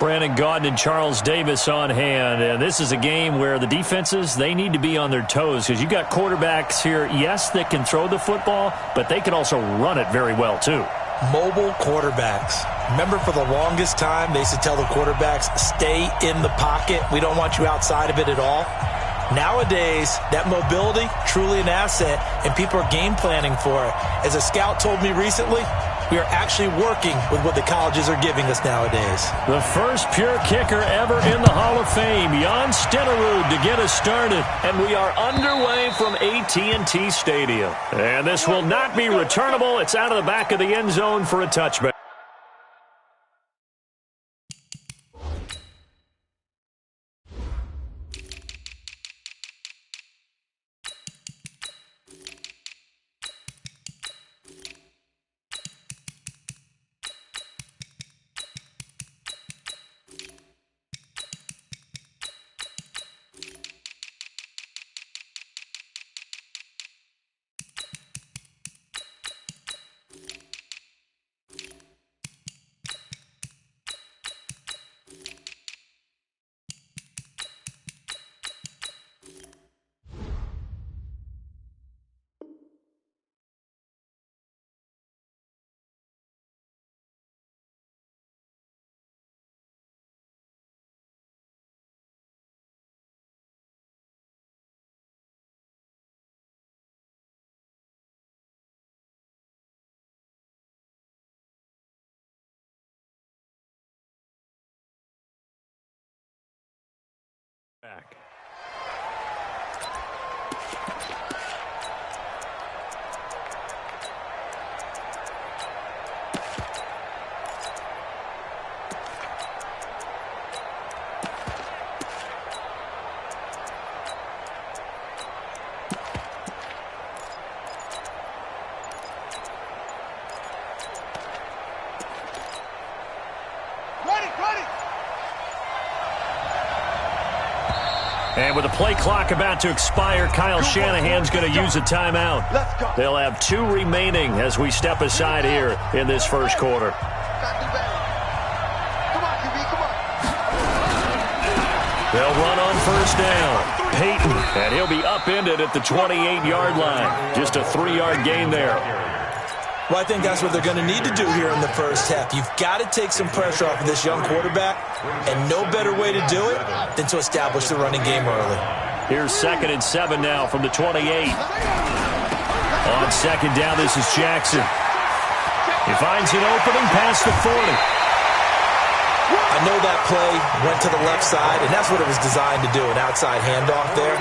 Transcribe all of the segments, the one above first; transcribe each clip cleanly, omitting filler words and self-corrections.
Brandon Gaudin and Charles Davis on hand. And this is a game where the defenses, they need to be on their toes because you got quarterbacks here, yes, that can throw the football, but they can also run it very well too. Mobile quarterbacks. Remember, for the longest time, they used to tell the quarterbacks, stay in the pocket. We don't want you outside of it at all. Nowadays, that mobility, truly an asset, and people are game planning for it. As a scout told me recently, we are actually working with what the colleges are giving us nowadays. The first pure kicker ever in the Hall of Fame, Jan Stenerud, to get us started. And we are underway from AT&T Stadium. And this will not be returnable. It's out of the back of the end zone for a touchback. Back. And with the play clock about to expire, Kyle Shanahan's going to use a timeout. They'll have 2 remaining as we step aside here in this first quarter. They'll run on first down. Peyton, and he'll be upended at the 28-yard line. Just a 3-yard gain there. Well, I think that's what they're going to need to do here in the first half. You've got to take some pressure off of this young quarterback, and no better way to do it than to establish the running game early. Here's 2nd and 7 now from the 28. On second down, this is Jackson. He finds an opening past the 40. I know that play went to the left side, and that's what it was designed to do, an outside handoff there.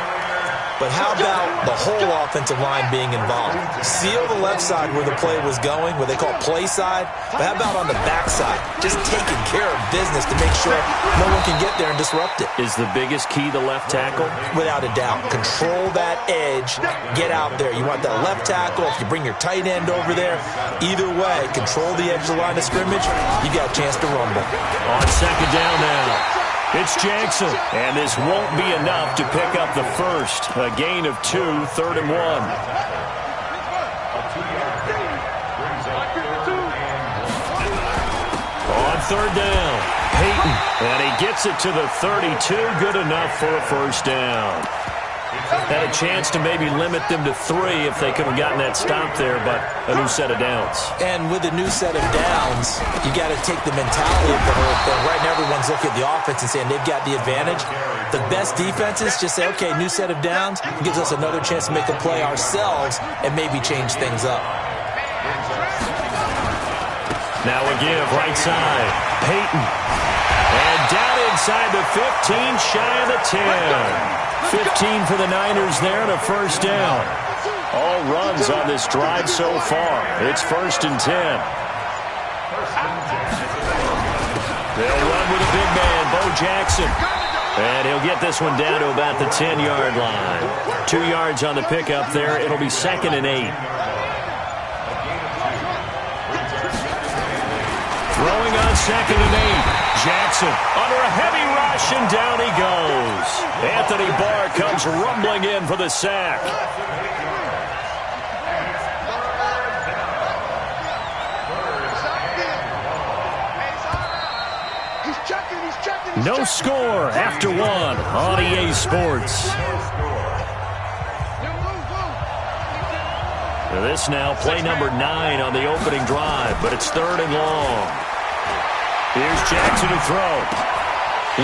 But how about the whole offensive line being involved? Seal the left side where the play was going, what they call play side. But how about on the back side? Just taking care of business to make sure no one can get there and disrupt it. Is the biggest key the left tackle? Without a doubt. Control that edge. Get out there. You want that left tackle. If you bring your tight end over there, either way, control the edge of the line of scrimmage, you got a chance to rumble. On second down now. It's Jackson, and this won't be enough to pick up the first. A gain of 2, 3rd and 1. On third down, Peyton, and he gets it to the 32. Good enough for a first down. Had a chance to maybe limit them to 3 if they could have gotten that stop there, but a new set of downs. And with a new set of downs, you got to take the mentality of the whole thing. Right now, everyone's looking at the offense and saying they've got the advantage. The best defenses just say, okay, new set of downs, gives us another chance to make a play ourselves and maybe change things up. Now a give, right side. Peyton. And down inside the 15, shy of the 10. 15 for the Niners there and a first down. All runs on this drive so far. It's 1st and 10. They'll run with a big man, Bo Jackson. And he'll get this one down to about the 10-yard line. 2 yards on the pickup there. It'll be 2nd and 8. Throwing on 2nd and 8. Jackson under a heavy rush, and down he goes. Anthony Barr comes rumbling in for the sack. No score after one on EA Sports. This now play number 9 on the opening drive, but it's 3rd and long. Here's Jackson to throw.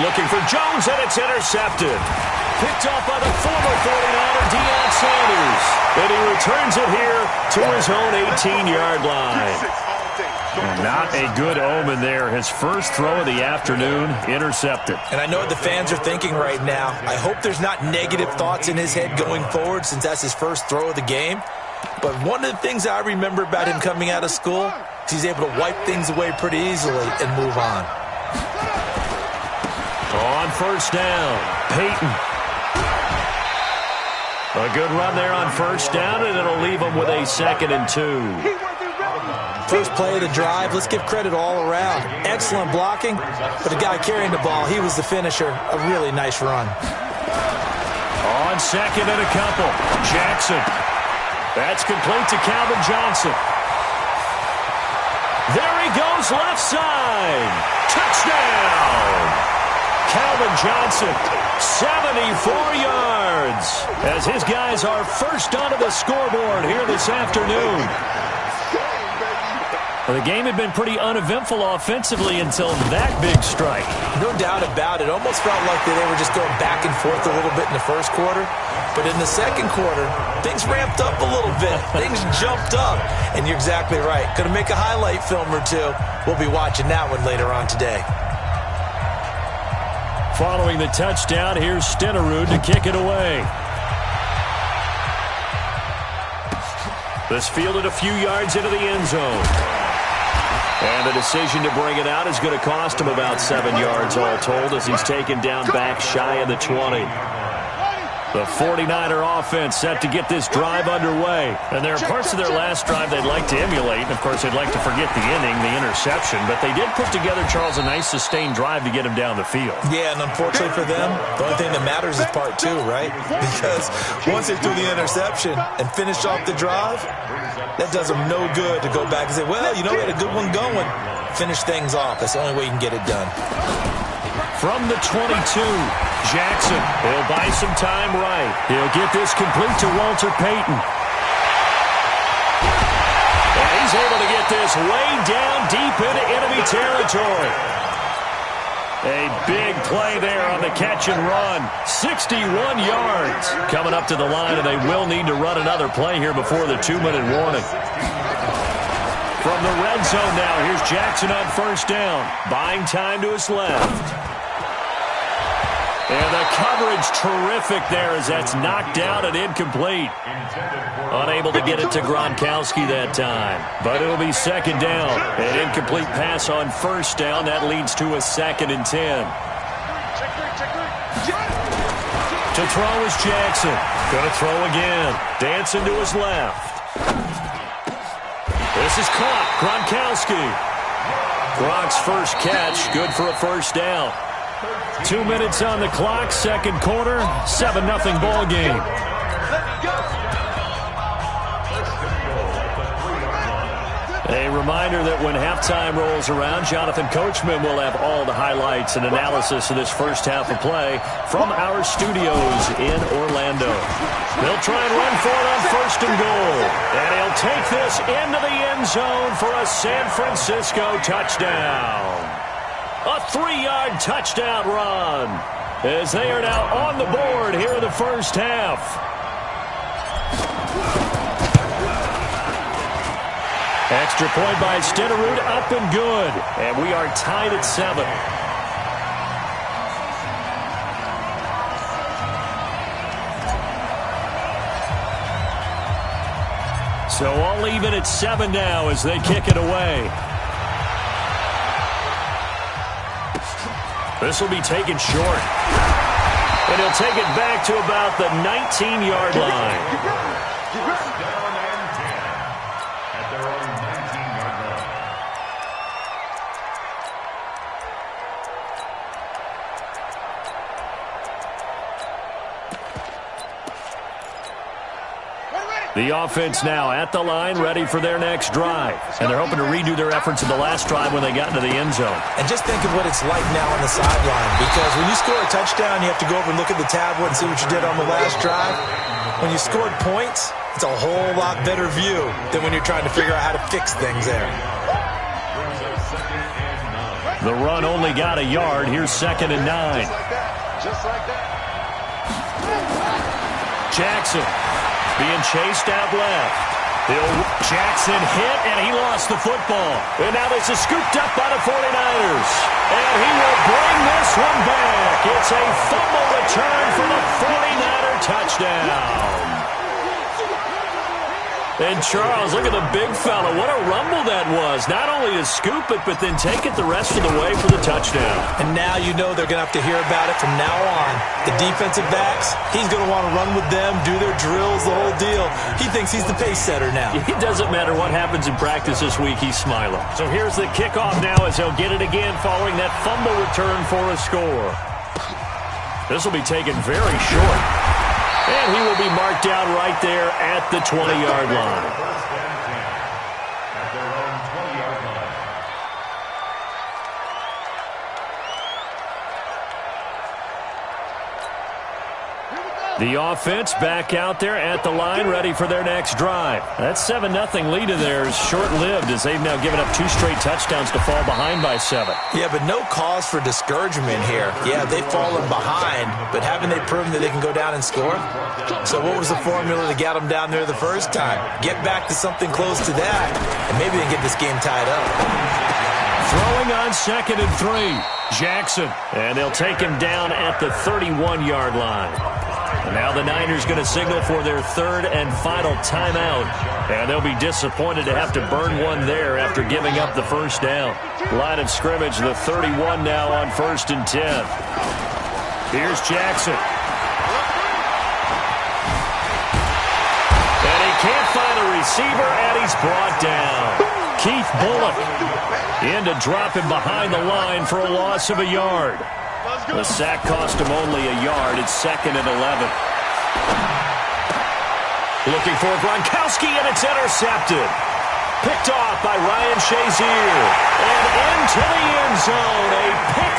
Looking for Jones, and it's intercepted. Picked off by the former 49er, Deion Sanders. And he returns it here to his own 18-yard line. Not a good omen there. His first throw of the afternoon, intercepted. And I know what the fans are thinking right now. I hope there's not negative thoughts in his head going forward since that's his first throw of the game. But one of the things I remember about him coming out of school is he's able to wipe things away pretty easily and move on. On first down, Peyton. A good run there on first down, and it'll leave him with a 2nd and 2. First play of the drive, let's give credit all around. Excellent blocking, but the guy carrying the ball, he was the finisher. A really nice run. On 2nd and a couple, Jackson. That's complete to Calvin Johnson. There he goes, left side. Touchdown! Calvin Johnson, 74 yards, as his guys are first onto the scoreboard here this afternoon. The game had been pretty uneventful offensively until that big strike. No doubt about it. Almost felt like they were just going back and forth a little bit in the first quarter. But in the second quarter, things ramped up a little bit. Things jumped up. And you're exactly right. Going to make a highlight film or two. We'll be watching that one later on today. Following the touchdown, here's Stenerud to kick it away. This fielded a few yards into the end zone. And the decision to bring it out is going to cost him about 7 yards all told as he's taken down back shy of the 20. The 49er offense set to get this drive underway. And there are parts of their last drive they'd like to emulate. And, of course, they'd like to forget the inning, the interception. But they did put together, Charles, a nice sustained drive to get him down the field. Yeah, and unfortunately for them, the only thing that matters is part 2, right? Because once they threw the interception and finished off the drive, that does them no good to go back and say, well, you know, we had a good one going. Finish things off. That's the only way you can get it done. From the 22, Jackson. He'll buy some time right. He'll get this complete to Walter Payton. And he's able to get this way down deep into enemy territory. A big play there on the catch and run. 61 yards. Coming up to the line, and they will need to run another play here before the 2-minute warning. From the red zone now, here's Jackson on first down. Buying time to his left. And the coverage terrific there as that's knocked down and incomplete. Unable to get it to Gronkowski that time. But it'll be 2nd down. An incomplete pass on first down. That leads to a 2nd and 10. To throw is Jackson. Gonna throw again. Dancing to his left. This is caught. Gronkowski. Gronk's first catch. Good for a first down. 2 minutes on the clock, second quarter, 7-0 ball game. A reminder that when halftime rolls around, Jonathan Coachman will have all the highlights and analysis of this first half of play from our studios in Orlando. They'll try and run for it on 1st and goal. And he'll take this into the end zone for a San Francisco touchdown. A 3-yard touchdown run as they are now on the board here in the first half. Extra point by Stenerud, up and good. And we are tied at 7. So all even at 7 now as they kick it away. This will be taken short. And he'll take it back to about the 19-yard line. The offense now at the line, ready for their next drive. And they're hoping to redo their efforts in the last drive when they got into the end zone. And just think of what it's like now on the sideline, because when you score a touchdown, you have to go over and look at the tablet and see what you did on the last drive. When you scored points, it's a whole lot better view than when you're trying to figure out how to fix things there. The run only got a yard. Here's 2nd and 9. Just like that. Jackson being chased out left. Jackson hit, and he lost the football. And now this is scooped up by the 49ers. And he will bring this one back. It's a fumble return for the 49er touchdown. And Charles, look at the big fella. What a rumble that was. Not only to scoop it, but then take it the rest of the way for the touchdown. And now you know they're going to have to hear about it from now on. The defensive backs, he's going to want to run with them, do their drills, the whole deal. He thinks he's the pace setter now. It doesn't matter what happens in practice this week, he's smiling. So here's the kickoff now as he'll get it again following that fumble return for a score. This will be taken very short. And he will be marked down right there at the 20-yard line. The offense back out there at the line, ready for their next drive. That 7-0 lead in there is short-lived as they've now given up 2 straight touchdowns to fall behind by 7. Yeah, but no cause for discouragement here. Yeah, they've fallen behind, but haven't they proven that they can go down and score? So what was the formula to get them down there the first time? Get back to something close to that, and maybe they can get this game tied up. Throwing on 2nd and 3. Jackson, and they'll take him down at the 31-yard line. And now the Niners going to signal for their 3rd and final timeout. And they'll be disappointed to have to burn one there after giving up the first down. Line of scrimmage, the 31 now on 1st and 10. Here's Jackson. And he can't find a receiver, and he's brought down. Keith Bullock in to drop him behind the line for a loss of a yard. The sack cost him only a yard. It's 2nd and 11. Looking for Gronkowski, and it's intercepted. Picked off by Ryan Shazier. And into the end zone. A pick